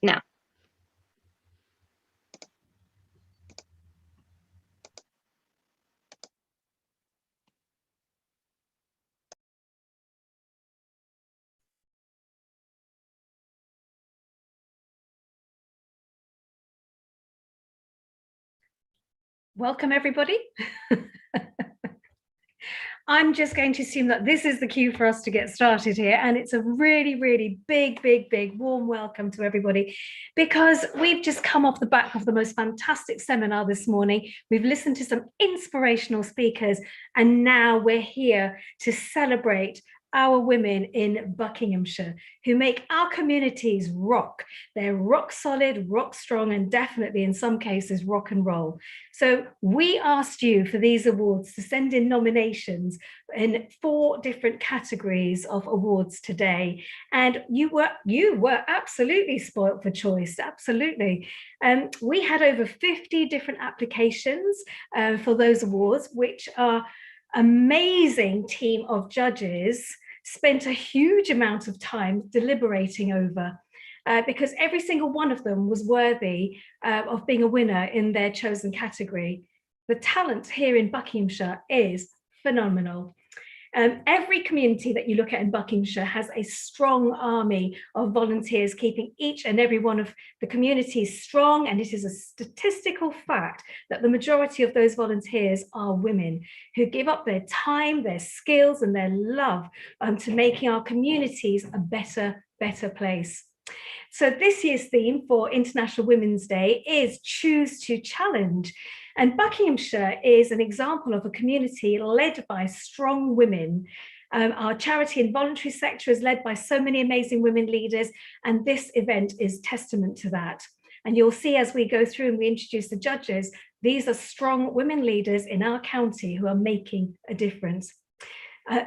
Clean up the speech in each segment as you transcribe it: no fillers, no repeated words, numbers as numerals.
Now, welcome everybody. I'm just going to assume that this is the cue for us to get started here, and it's a really, really big, warm welcome to everybody, because we've just come off the back of the most fantastic seminar this morning. We've listened to some inspirational speakers, and now we're here to celebrate our women in Buckinghamshire who make our communities rock. They're rock solid, rock strong, and definitely in some cases rock and roll. So we asked you for these awards to send in nominations in 4 different categories of awards today, and you were absolutely spoilt for choice. Absolutely. We had over 50 different applications for those awards, which are amazing team of judges spent a huge amount of time deliberating over, because every single one of them was worthy of being a winner in their chosen category. The talent here in Buckinghamshire is phenomenal. Every community that you look at in Buckinghamshire has a strong army of volunteers keeping each and every one of the communities strong, and it is a statistical fact that the majority of those volunteers are women who give up their time, their skills, and their love to making our communities a better place. So this year's theme for International Women's Day is Choose to Challenge. And Buckinghamshire is an example of a community led by strong women. Our charity and voluntary sector is led by so many amazing women leaders, and this event is testament to that. And you'll see as we go through and we introduce the judges, these are strong women leaders in our county who are making a difference.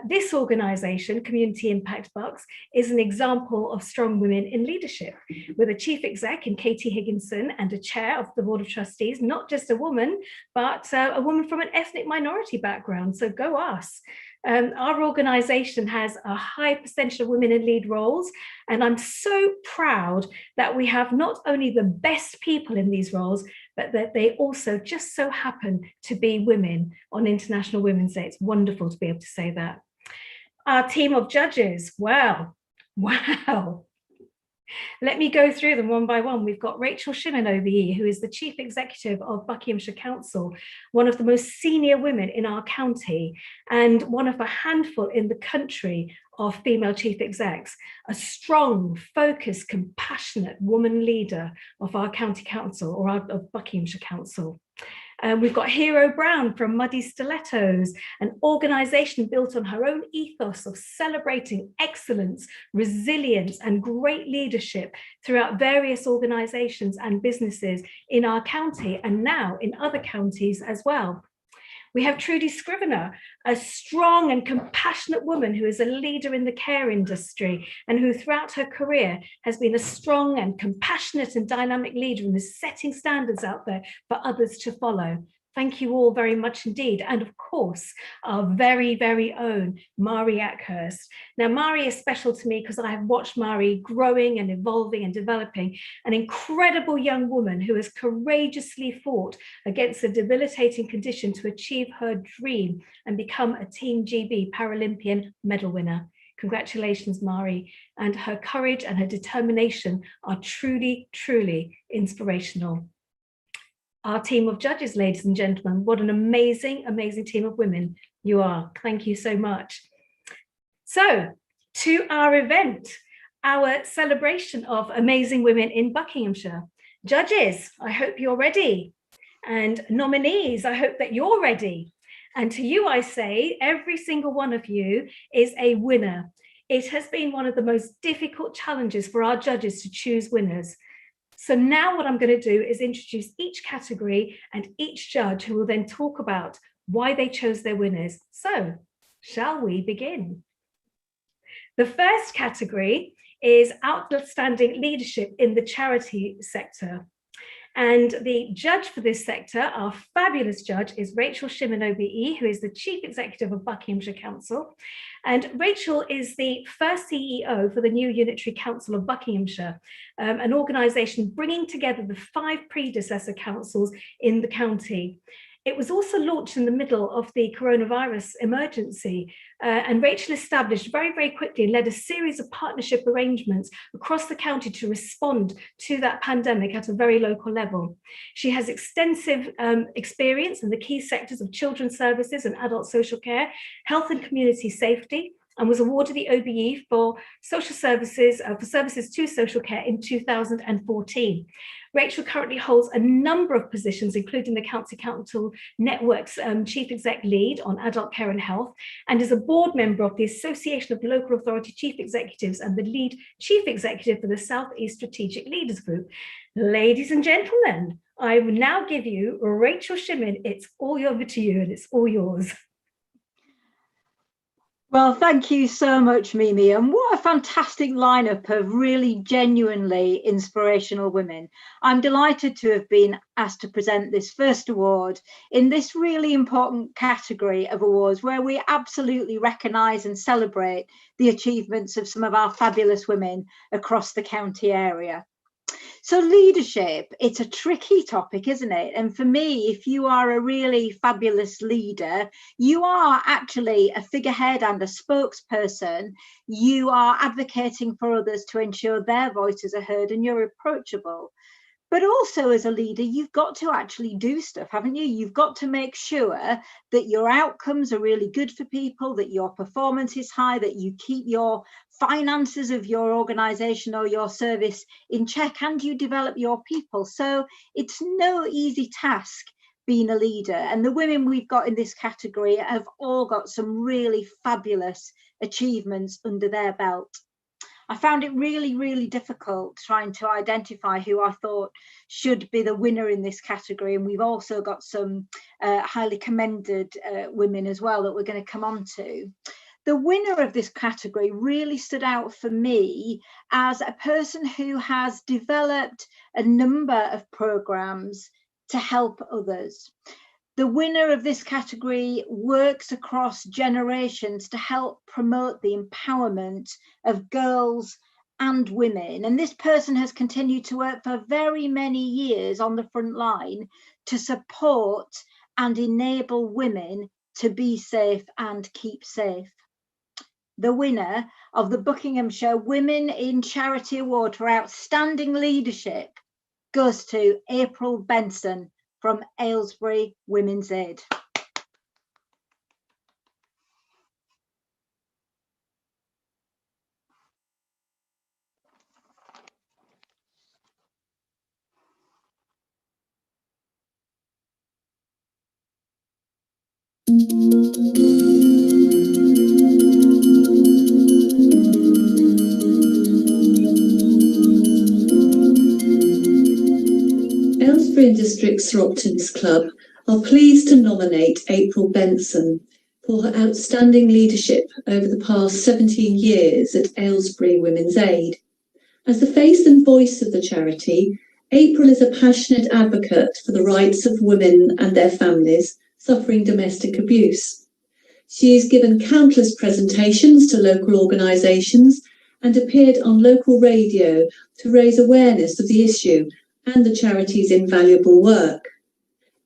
This organisation, Community Impact Bucks, is an example of strong women in leadership, with a chief exec in Katie Higginson and a chair of the Board of Trustees, not just a woman, but a woman from an ethnic minority background. So go us. Our organisation has a high percentage of women in lead roles, and I'm so proud that we have not only the best people in these roles, but that they also just so happen to be women on International Women's Day. It's wonderful to be able to say that. Our team of judges, wow. Let me go through them one by one. We've got Rachel Shimon over here, who is the Chief Executive of Buckinghamshire Council, one of the most senior women in our county, and one of a handful in the country of female chief execs, a strong, focused, compassionate woman leader of our county council, or of Buckinghamshire Council. We've got Hero Brown from Muddy Stilettos, an organisation built on her own ethos of celebrating excellence, resilience, and great leadership throughout various organisations and businesses in our county and now in other counties as well. We have Trudy Scrivener, a strong and compassionate woman who is a leader in the care industry and who throughout her career has been a strong and compassionate and dynamic leader and is setting standards out there for others to follow. Thank you all very much indeed. And of course, our very own Mari Ackhurst. Now, Mari is special to me because I have watched Mari growing and evolving and developing, an incredible young woman who has courageously fought against a debilitating condition to achieve her dream and become a Team GB Paralympian medal winner. Congratulations, Mari. And her courage and her determination are truly inspirational. Our team of judges, ladies and gentlemen, what an amazing team of women you are. Thank you so much. So, to our event, our celebration of amazing women in Buckinghamshire. Judges, I hope you're ready. And nominees, I hope that you're ready. And to you, I say, every single one of you is a winner. It has been one of the most difficult challenges for our judges to choose winners. So now what I'm going to do is introduce each category and each judge, who will then talk about why they chose their winners. So, shall we begin? The first category is outstanding leadership in the charity sector. And the judge for this sector, our fabulous judge, is Rachel Shimon OBE, who is the Chief Executive of Buckinghamshire Council. And Rachel is the first CEO for the new Unitary Council of Buckinghamshire, an organisation bringing together the 5 predecessor councils in the county. It was also launched in the middle of the coronavirus emergency, and Rachel established very, very quickly and led a series of partnership arrangements across the county to respond to that pandemic at a very local level. She has extensive experience in the key sectors of children's services and adult social care, health and community safety, and was awarded the OBE for social services, for services to social care in 2014. Rachel currently holds a number of positions, including the County Council Network's Chief Exec Lead on Adult Care and Health, and is a board member of the Association of Local Authority Chief Executives and the Lead Chief Executive for the South East Strategic Leaders Group. Ladies and gentlemen, I will now give you Rachel Shimon. It's all over to you, and it's all yours. Well, thank you so much, Mimi. And what a fantastic lineup of really genuinely inspirational women. I'm delighted to have been asked to present this first award in this really important category of awards where we absolutely recognise and celebrate the achievements of some of our fabulous women across the county area. So leadership, it's a tricky topic, isn't it? And for me, if you are a really fabulous leader, you are actually a figurehead and a spokesperson. You are advocating for others to ensure their voices are heard, and you're approachable. But also as a leader, you've got to actually do stuff, haven't you? You've got to make sure that your outcomes are really good for people, that your performance is high, that you keep your finances of your organisation or your service in check, and you develop your people. So it's no easy task being a leader. And the women we've got in this category have all got some really fabulous achievements under their belt. I found it really, really difficult trying to identify who I thought should be the winner in this category. And we've also got some highly commended women as well that we're going to come on to. The winner of this category really stood out for me as a person who has developed a number of programmes to help others. The winner of this category works across generations to help promote the empowerment of girls and women. And this person has continued to work for very many years on the front line to support and enable women to be safe and keep safe. The winner of the Buckinghamshire Women in Charity Award for Outstanding Leadership goes to April Benson from Aylesbury Women's Aid. Aylesbury and District Thropton's Club are pleased to nominate April Benson for her outstanding leadership over the past 17 years at Aylesbury Women's Aid. As the face and voice of the charity, April is a passionate advocate for the rights of women and their families suffering domestic abuse. She has given countless presentations to local organisations and appeared on local radio to raise awareness of the issue and the charity's invaluable work.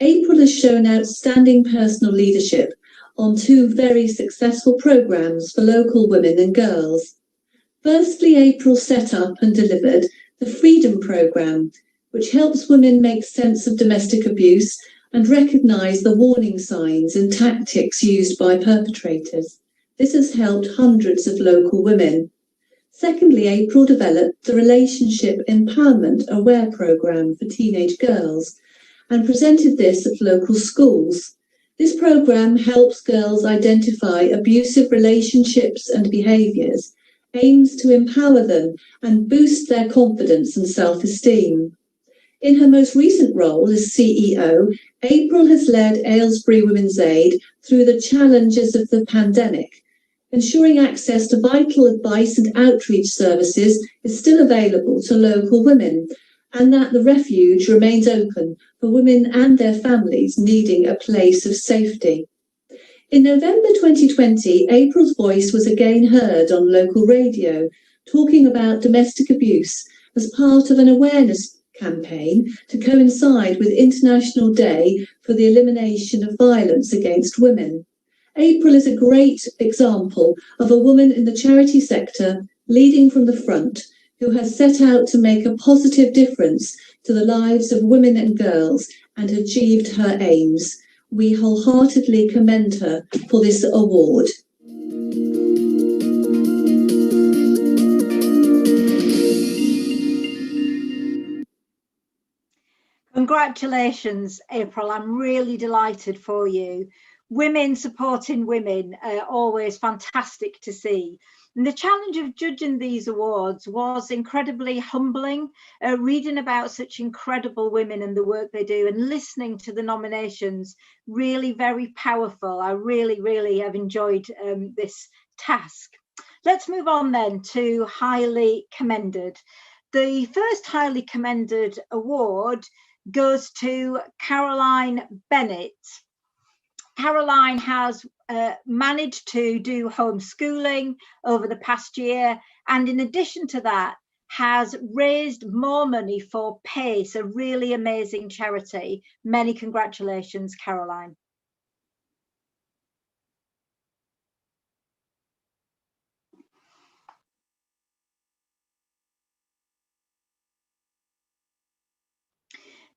April has shown outstanding personal leadership on 2 very successful programmes for local women and girls. Firstly, April set up and delivered the Freedom Programme, which helps women make sense of domestic abuse and recognise the warning signs and tactics used by perpetrators. This has helped hundreds of local women. Secondly, April developed the Relationship Empowerment Aware Programme for teenage girls and presented this at local schools. This programme helps girls identify abusive relationships and behaviours, aims to empower them and boost their confidence and self-esteem. In her most recent role as CEO, April has led Aylesbury Women's Aid through the challenges of the pandemic. Ensuring access to vital advice and outreach services is still available to local women, and that the refuge remains open for women and their families needing a place of safety. In November 2020, April's voice was again heard on local radio, talking about domestic abuse as part of an awareness campaign to coincide with International Day for the Elimination of Violence Against Women. April is a great example of a woman in the charity sector leading from the front who has set out to make a positive difference to the lives of women and girls and achieved her aims. We wholeheartedly commend her for this award. Congratulations, April. I'm really delighted for you. Women supporting women are always fantastic to see. And the challenge of judging these awards was incredibly humbling, reading about such incredible women and the work they do and listening to the nominations, really very powerful. I really have enjoyed this task. Let's move on then to highly commended. The first highly commended award goes to Caroline Bennett. Caroline has managed to do homeschooling over the past year, and in addition to that, has raised more money for PACE, a really amazing charity. Many congratulations, Caroline.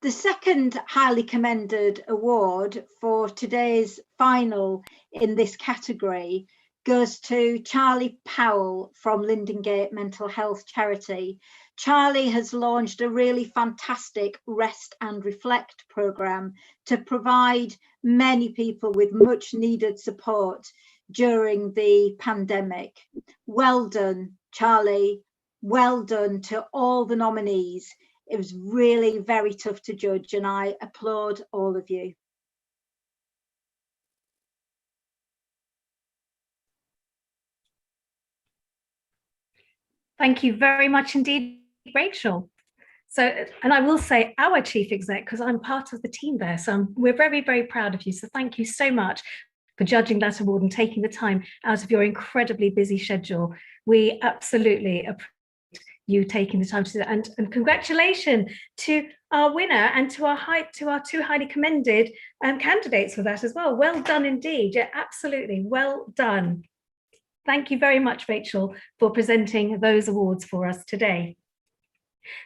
The second highly commended award for today's final in this category goes to Charlie Powell from Lindengate Mental Health Charity. Charlie has launched a really fantastic Rest and Reflect programme to provide many people with much needed support during the pandemic. Well done, Charlie. Well done to all the nominees. It was really very tough to judge, and I applaud all of you. Thank you very much indeed, Rachel. So, and I will say our chief exec, because I'm part of the team there. So we're very proud of you. So thank you so much for judging that award and taking the time out of your incredibly busy schedule. We absolutely appreciate you taking the time to do that, and congratulations to our winner and to our two highly commended candidates for that as well. Well done indeed. Yeah, absolutely well done. Thank you very much, Rachel, for presenting those awards for us today.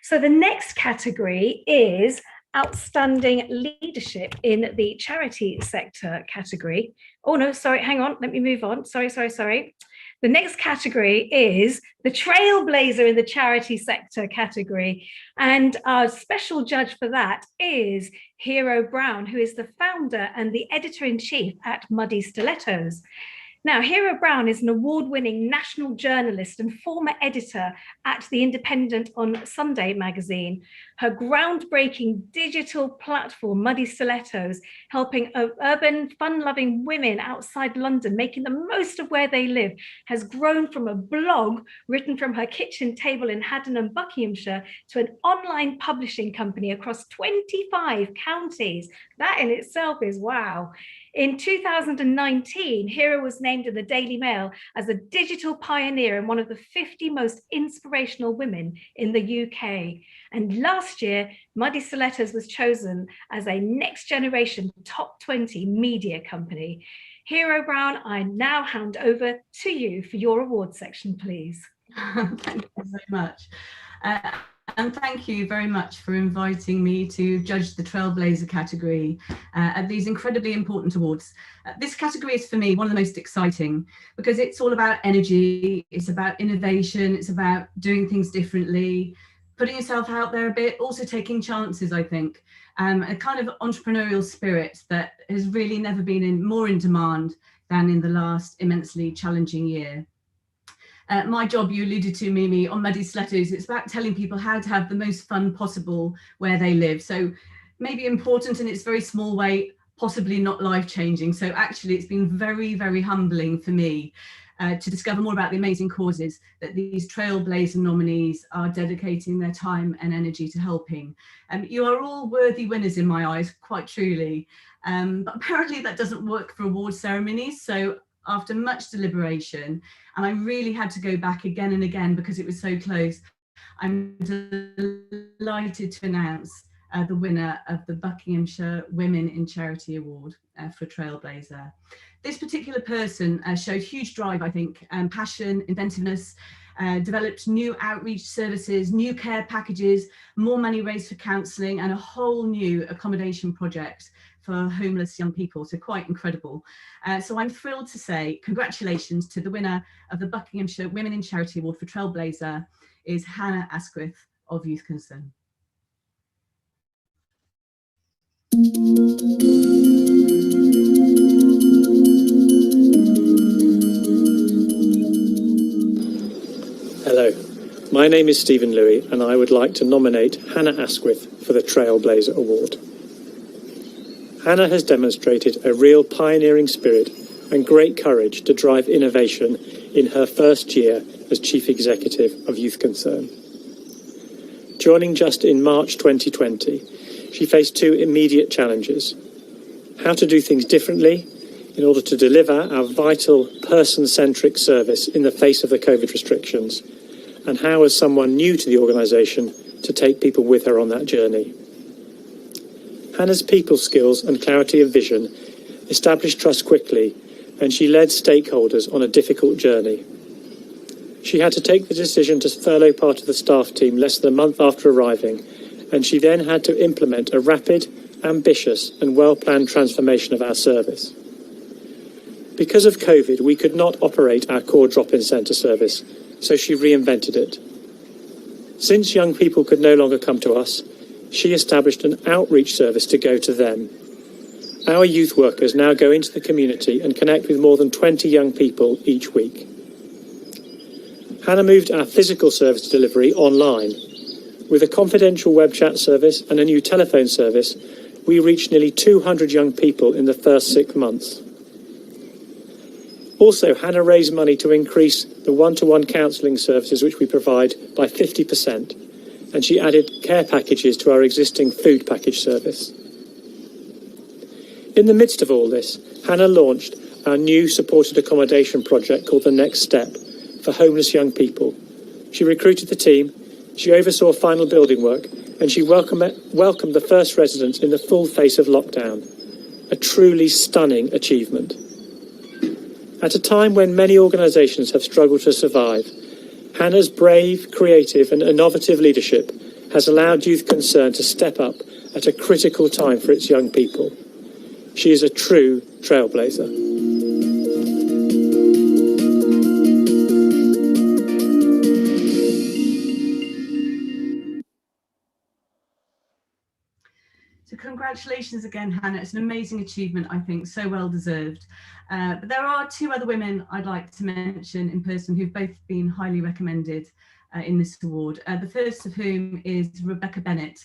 So the next category is Outstanding Leadership in the Charity Sector category. Oh no, sorry, hang on, let me move on. Sorry. The next category is the Trailblazer in the Charity Sector category. And our special judge for that is Hero Brown, who is the founder and the editor-in-chief at Muddy Stilettos. Now, Hero Brown is an award-winning national journalist and former editor at The Independent on Sunday magazine. Her groundbreaking digital platform, Muddy Stilettos, helping urban, fun-loving women outside London, making the most of where they live, has grown from a blog written from her kitchen table in Haddon and Buckinghamshire to an online publishing company across 25 counties. That in itself is wow. In 2019, Hero was named in the Daily Mail as a digital pioneer and one of the 50 most inspirational women in the UK. And last year, Muddy Stilettos was chosen as a next generation top 20 media company. Hero Brown, I now hand over to you for your award section, please. Thank you very much. And thank you very much for inviting me to judge the Trailblazer category at these incredibly important awards. This category is for me one of the most exciting because it's all about energy, it's about innovation, it's about doing things differently, putting yourself out there a bit, also taking chances, I think, a kind of entrepreneurial spirit that has really never been more in demand than in the last immensely challenging year. My job, you alluded to, Mimi, on Muddy Stilettos, it's about telling people how to have the most fun possible where they live. So maybe important in its very small way, possibly not life-changing. So actually it's been very, very humbling for me to discover more about the amazing causes that these Trailblazer nominees are dedicating their time and energy to helping. You are all worthy winners in my eyes, quite truly. But apparently that doesn't work for award ceremonies. So after much deliberation, and I really had to go back again and again because it was so close, I'm delighted to announce the winner of the Buckinghamshire Women in Charity Award for Trailblazer. This particular person showed huge drive, I think, passion, inventiveness, developed new outreach services, new care packages, more money raised for counselling, and a whole new accommodation project for homeless young people. So quite incredible. So I'm thrilled to say congratulations to the winner of the Buckinghamshire Women in Charity Award for Trailblazer is Hannah Asquith of Youth Concern. Hello, my name is Stephen Louis and I would like to nominate Hannah Asquith for the Trailblazer Award. Hannah has demonstrated a real pioneering spirit and great courage to drive innovation in her first year as Chief Executive of Youth Concern. Joining just in March 2020, she faced two immediate challenges: how to do things differently in order to deliver our vital person-centric service in the face of the COVID restrictions, and how, as someone new to the organisation, to take people with her on that journey. Hannah's people skills and clarity of vision established trust quickly, and she led stakeholders on a difficult journey. She had to take the decision to furlough part of the staff team less than a month after arriving, and she then had to implement a rapid, ambitious and well-planned transformation of our service. Because of COVID, we could not operate our core drop-in centre service, so she reinvented it. Since young people could no longer come to us, she established an outreach service to go to them. Our youth workers now go into the community and connect with more than 20 young people each week. Hannah moved our physical service delivery online. With a confidential web chat service and a new telephone service, we reached nearly 200 young people in the first 6 months. Also, Hannah raised money to increase the one-to-one counselling services which we provide by 50%, and she added care packages to our existing food package service. In the midst of all this, Hannah launched our new supported accommodation project called The Next Step for homeless young people. She recruited the team, she oversaw final building work, and she welcomed the first residents in the full face of lockdown. A truly stunning achievement. At a time when many organisations have struggled to survive, Hannah's brave, creative and innovative leadership has allowed Youth Concern to step up at a critical time for its young people. She is a true trailblazer. So congratulations again, Hannah. It's an amazing achievement, I think, so well deserved. But there are two other women I'd like to mention in person who've both been highly recommended in this award. The first of whom is Rebecca Bennett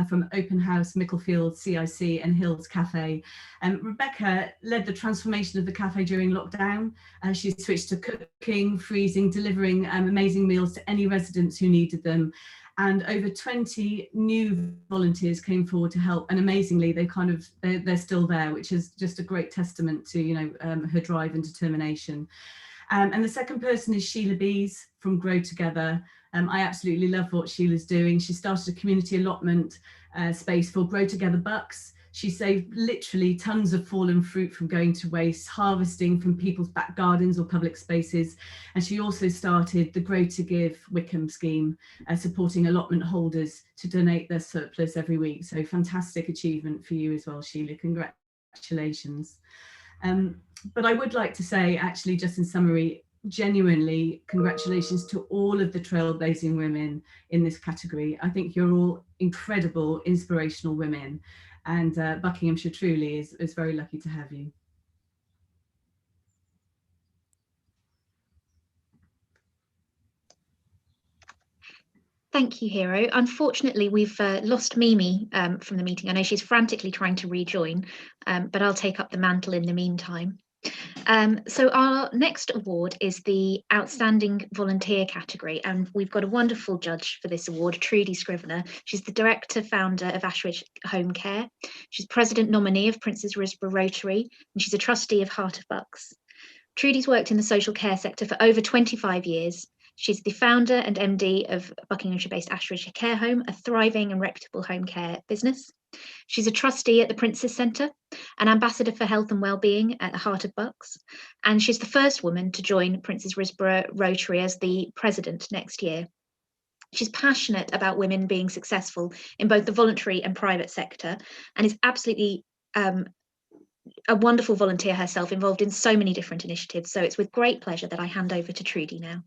from Open House, Micklefield, CIC and Hills Cafe. Rebecca led the transformation of the cafe during lockdown. She switched to cooking, freezing, delivering amazing meals to any residents who needed them. And over 20 new volunteers came forward to help, and amazingly they're still there, which is just a great testament to her drive and determination. And the second person is Sheila Bees from Grow Together. I absolutely love what Sheila's doing. She started a community allotment space for Grow Together Bucks. She saved literally tons of fallen fruit from going to waste, harvesting from people's back gardens or public spaces. And she also started the Grow to Give Wickham scheme, supporting allotment holders to donate their surplus every week. So fantastic achievement for you as well, Sheila. Congratulations. But I would like to say, actually, just in summary, genuinely congratulations to all of the trailblazing women in this category. I think you're all incredible, inspirational women. And Buckinghamshire truly is very lucky to have you. Thank you, Hero. Unfortunately, we've lost Mimi from the meeting. I know she's frantically trying to rejoin, but I'll take up the mantle in the meantime. So our next award is the Outstanding Volunteer category, and we've got a wonderful judge for this award, Trudy Scrivener. She's the director, founder of Ashridge Home Care. She's president nominee of Prince's Risborough Rotary, and she's a trustee of Heart of Bucks. Trudy's worked in the social care sector for over 25 years. She's the founder and MD of Buckinghamshire-based Ashridge Care Home, a thriving and reputable home care business. She's a trustee at the Prince's Centre, an ambassador for health and wellbeing at the Heart of Bucks, and she's the first woman to join Prince's Risborough Rotary as the president next year. She's passionate about women being successful in both the voluntary and private sector, and is absolutely a wonderful volunteer herself, involved in so many different initiatives. So it's with great pleasure that I hand over to Trudy now.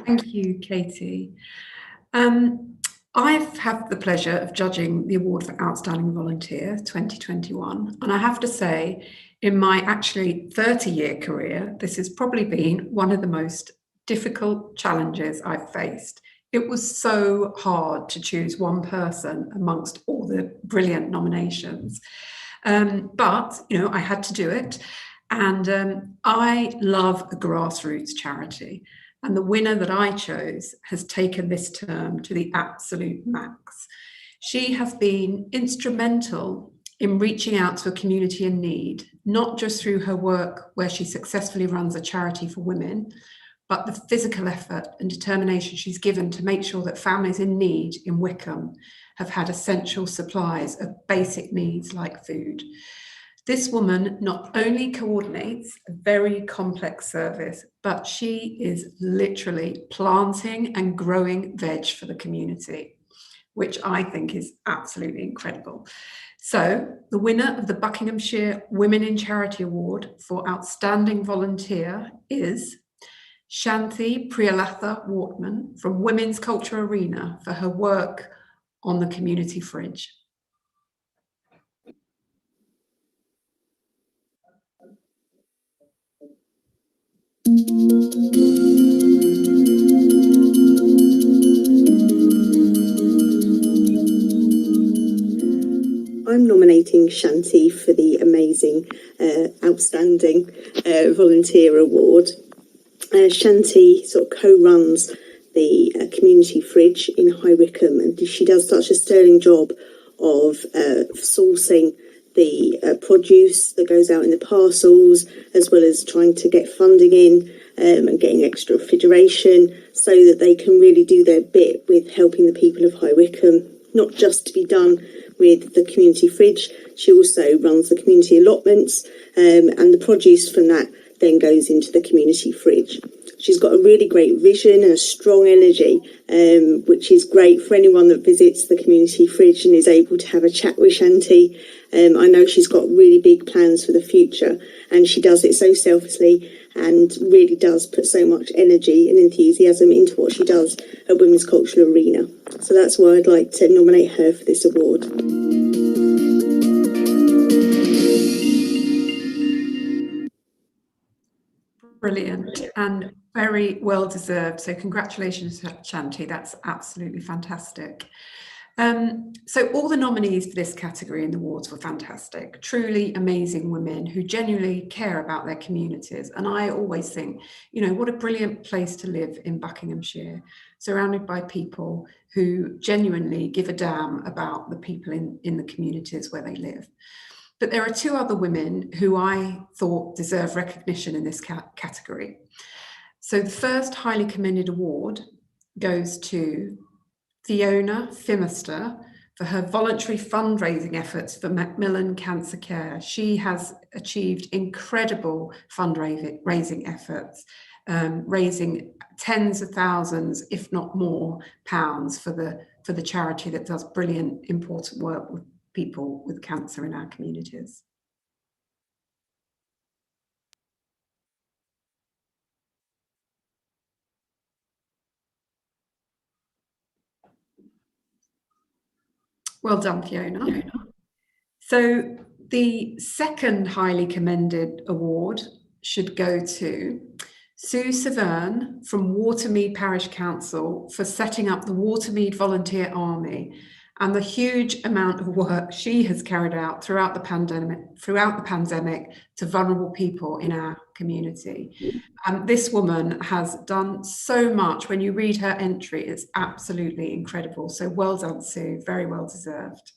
Thank you, Katie. I've had the pleasure of judging the award for Outstanding Volunteer 2021, and I have to say, in my actually 30-year career, this has probably been one of the most difficult challenges I've faced. It was so hard to choose one person amongst all the brilliant nominations, but I had to do it, and I love a grassroots charity. And the winner that I chose has taken this term to the absolute max. She has been instrumental in reaching out to a community in need, not just through her work where she successfully runs a charity for women, but the physical effort and determination she's given to make sure that families in need in Wickham have had essential supplies of basic needs like food. This woman not only coordinates a very complex service, but she is literally planting and growing veg for the community, which I think is absolutely incredible. So the winner of the Buckinghamshire Women in Charity Award for Outstanding Volunteer is Shanti Priyalatha Wortman from Women's Culture Arena for her work on the community fridge. I'm nominating Shanti for the amazing Outstanding Volunteer Award. Shanti sort of co-runs the community fridge in High Wycombe, and she does such a sterling job of sourcing the produce that goes out in the parcels, as well as trying to get funding in and getting extra refrigeration so that they can really do their bit with helping the people of High Wycombe, not just to be done with the community fridge. She also runs the community allotments, and the produce from that then goes into the community fridge. She's got a really great vision and a strong energy, which is great for anyone that visits the community fridge and is able to have a chat with Shanti. I know she's got really big plans for the future, and she does it so selflessly and really does put so much energy and enthusiasm into what she does at Women's Cultural Arena. So that's why I'd like to nominate her for this award. Brilliant and very well deserved. So congratulations, Shanti. That's absolutely fantastic. So all the nominees for this category in the awards were fantastic, truly amazing women who genuinely care about their communities. And I always think, what a brilliant place to live in Buckinghamshire, surrounded by people who genuinely give a damn about the people in the communities where they live. But there are two other women who I thought deserve recognition in this category. So the first highly commended award goes to Fiona Fimister for her voluntary fundraising efforts for Macmillan Cancer Care. She has achieved incredible fundraising efforts, raising tens of thousands, if not more, pounds for the charity that does brilliant, important work with people with cancer in our communities. Well done, Fiona. So the second highly commended award should go to Sue Severn from Watermead Parish Council for setting up the Watermead Volunteer Army and the huge amount of work she has carried out throughout the pandemic to vulnerable people in our community. This woman has done so much. When you read her entry, it's absolutely incredible. So well done, Sue, very well deserved.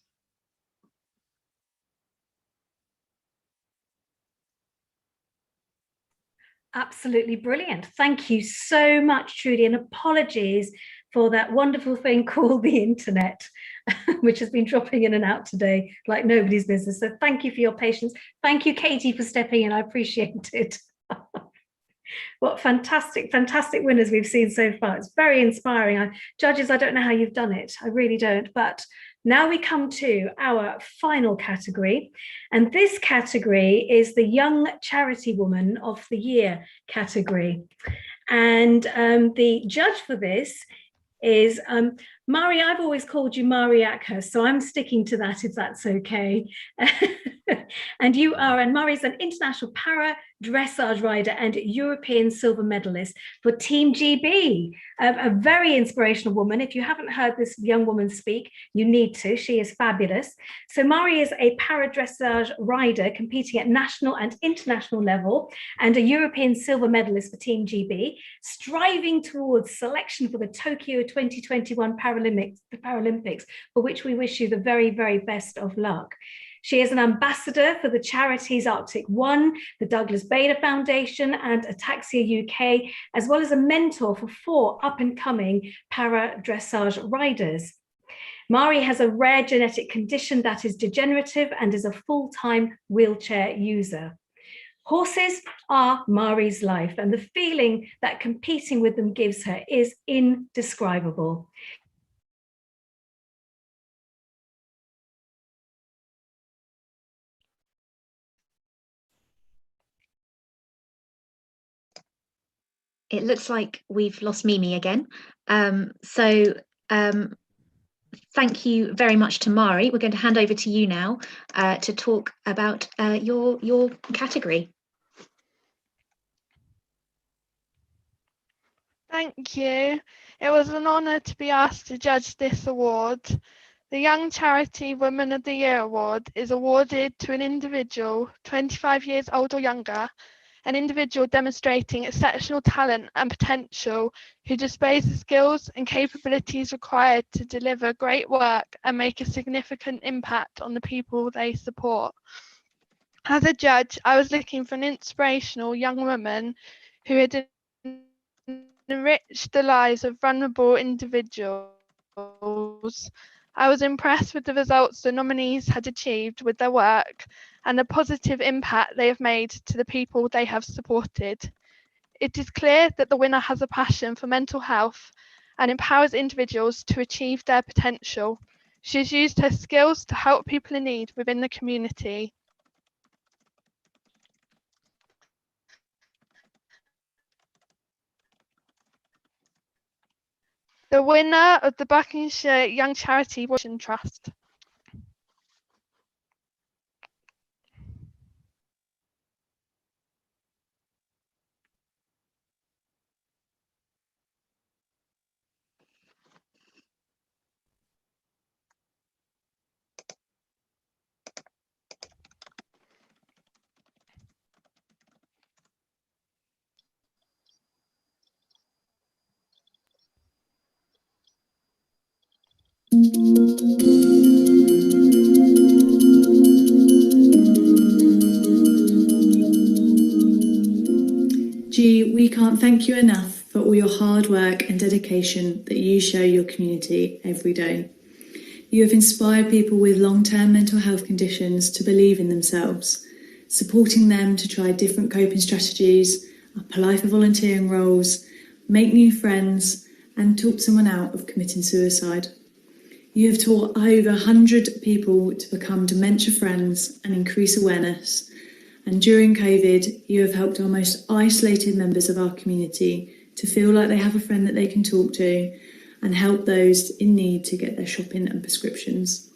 Absolutely brilliant. Thank you so much, Trudy, and apologies for that wonderful thing called the internet, which has been dropping in and out today like nobody's business. So thank you for your patience. Thank you, Katie, for stepping in. I appreciate it. What fantastic, fantastic winners we've seen so far. It's very inspiring. Judges, I don't know how you've done it. I really don't. But now we come to our final category. And this category is the Young Charity Woman of the Year category. And the judge for this is Mari. I've always called you Mari Acker, so I'm sticking to that if that's okay. And you are, and Mari's an international para dressage rider and European silver medalist for Team GB. A very inspirational woman. If you haven't heard this young woman speak, you need to. She is fabulous. So Mari is a para dressage rider competing at national and international level and a European silver medalist for Team GB, striving towards selection for the Tokyo 2021 Paralympics, for which we wish you the very, very best of luck. She is an ambassador for the charities Arctic One, the Douglas Bader Foundation, and Ataxia UK, as well as a mentor for 4 up-and-coming para-dressage riders. Mari has a rare genetic condition that is degenerative and is a full-time wheelchair user. Horses are Mari's life, and the feeling that competing with them gives her is indescribable. It looks like we've lost Mimi again. Thank you very much to Mari. We're going to hand over to you now to talk about your category. Thank you. It was an honour to be asked to judge this award. The Young Charity Woman of the Year award is awarded to an individual 25 years old or younger, an individual demonstrating exceptional talent and potential who displays the skills and capabilities required to deliver great work and make a significant impact on the people they support. As a judge, I was looking for an inspirational young woman who had enriched the lives of vulnerable individuals. I was impressed with the results the nominees had achieved with their work and the positive impact they have made to the people they have supported. It is clear that the winner has a passion for mental health and empowers individuals to achieve their potential. She has used her skills to help people in need within the community. The winner of the Buckinghamshire Young Charity Washington Trust. G, we can't thank you enough for all your hard work and dedication that you show your community every day. You have inspired people with long-term mental health conditions to believe in themselves, supporting them to try different coping strategies, apply for volunteering roles, make new friends, and talk someone out of committing suicide. You have taught over 100 people to become dementia friends and increase awareness. And during COVID, you have helped our most isolated members of our community to feel like they have a friend that they can talk to and help those in need to get their shopping and prescriptions.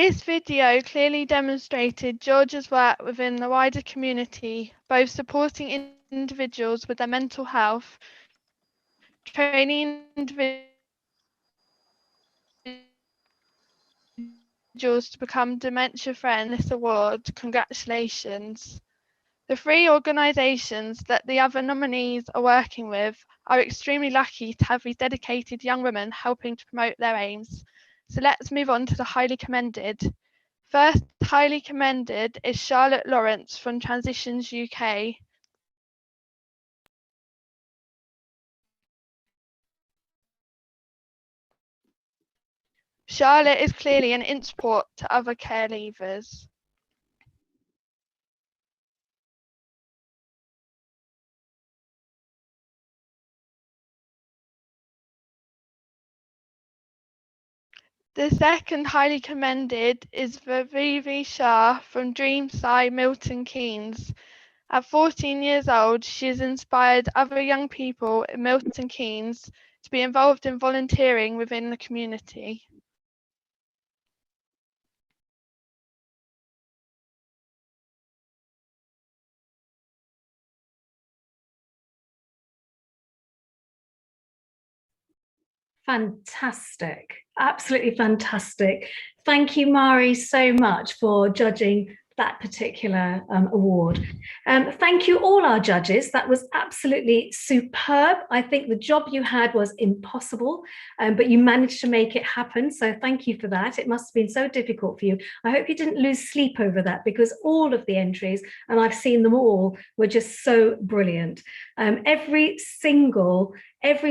This video clearly demonstrated Georgia's work within the wider community, both supporting individuals with their mental health, training individuals to become dementia friendly. This award, congratulations. The 3 organisations that the other nominees are working with are extremely lucky to have these dedicated young women helping to promote their aims. So let's move on to the highly commended. First highly commended is Charlotte Lawrence from Transitions UK. Charlotte is clearly an inspiration to other care leavers. The second highly commended is Vivi Shah from Dreamside, Milton Keynes. At 14 years old, she has inspired other young people in Milton Keynes to be involved in volunteering within the community. Fantastic, absolutely fantastic. Thank you, Mari, so much for judging that particular award. Thank you all our judges. That was absolutely superb. I think the job you had was impossible, but you managed to make it happen. So thank you for that. It must have been so difficult for you. I hope you didn't lose sleep over that, because all of the entries, and I've seen them all, were just so brilliant. Every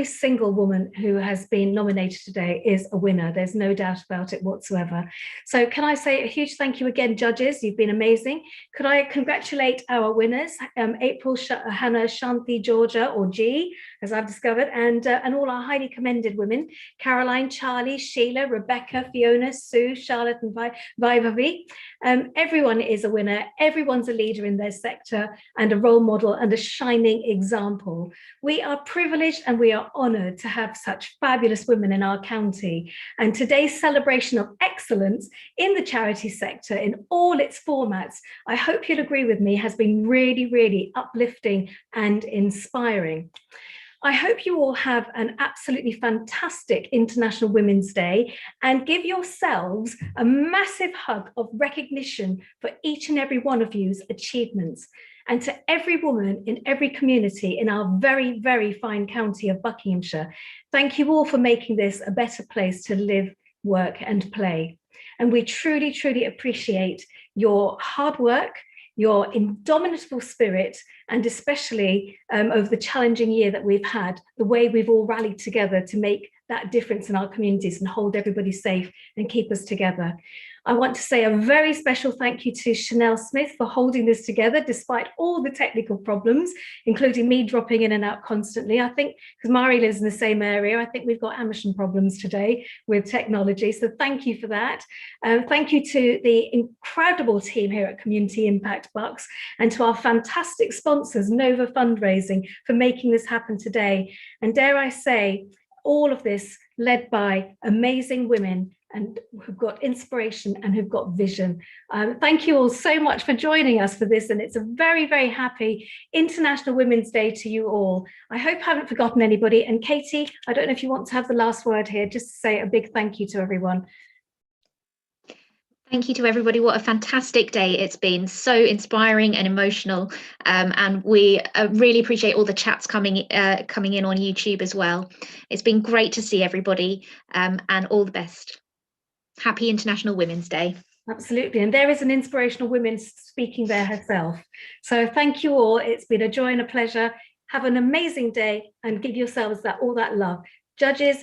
single woman who has been nominated today is a winner. There's no doubt about it whatsoever. So can I say a huge thank you again, judges? You've been amazing. Could I congratulate our winners, April, Hannah, Shanti, Georgia, or G, as I've discovered, and all our highly commended women, Caroline, Charlie, Sheila, Rebecca, Fiona, Sue, Charlotte, and Vivavi. Everyone is a winner. Everyone's a leader in their sector and a role model and a shining example. We are privileged and we are honoured to have such fabulous women in our county. And today's celebration of excellence in the charity sector in all its formats, I hope you'll agree with me, has been really, really uplifting and inspiring. I hope you all have an absolutely fantastic International Women's Day, and give yourselves a massive hug of recognition for each and every one of you's achievements. And to every woman in every community in our very, very fine county of Buckinghamshire, thank you all for making this a better place to live, work and play. And we truly, truly appreciate your hard work, your indomitable spirit, and especially over the challenging year that we've had, the way we've all rallied together to make that difference in our communities and hold everybody safe and keep us together. I want to say a very special thank you to Chanel Smith for holding this together despite all the technical problems, including me dropping in and out constantly. I think, because Mari lives in the same area, I think we've got Amersham problems today with technology. So thank you for that. Thank you to the incredible team here at Community Impact Bucks, and to our fantastic sponsors, Nova Fundraising, for making this happen today. And dare I say, all of this led by amazing women and who've got inspiration and who've got vision. Thank you all so much for joining us for this, and it's a very, very happy International Women's Day to you all. I hope I haven't forgotten anybody, and Katie, I don't know if you want to have the last word here, just to say a big thank you to everyone. Thank you to everybody. What a fantastic day it's been. So inspiring and emotional. And we really appreciate all the chats coming in on YouTube as well. It's been great to see everybody, and all the best. Happy International Women's Day. Absolutely. And there is an inspirational woman speaking there herself. So thank you all. It's been a joy and a pleasure. Have an amazing day and give yourselves all that love. Judges,